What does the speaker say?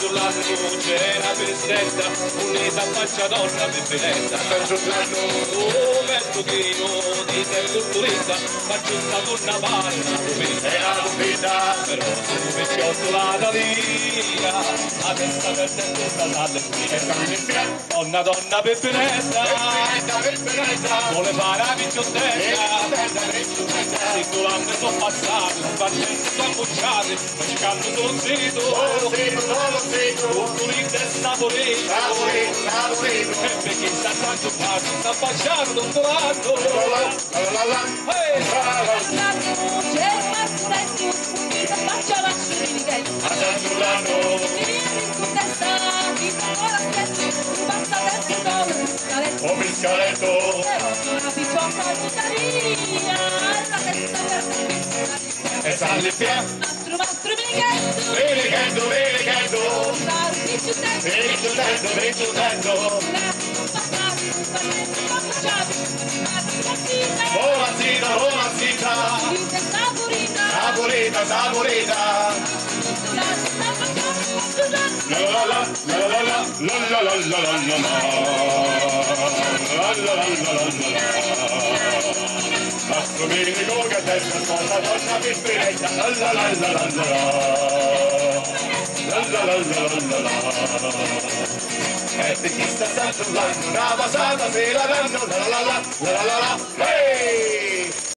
sull'anno c'è una princessa, unita faccia donna per Venezia. Per sull'anno per pochino ti sei culturista, ma giusta torna pare una pupita. È una pupita, però se tu vecchiotto la via, la testa per te tutta l'allegria. Donna donna per Venezia, vuole fare la picciottella, singolando sono passati, sbattendo sono bocciati, cercando solo zitto, culturista e saporito, e perché sta tanto facile, sta baciando tutto l'anno. C'è il maschio, sta baciando a Giuliano, Oh Piscaletto, una picciocca puttaria, la testa per e sale il piano, mastro Minichetto, Ricciutendo, vola zita, saporita, Mastro Minico che testa sposa donna per Venezia, e per chi sta santo l'anno una basata se la danno, hey!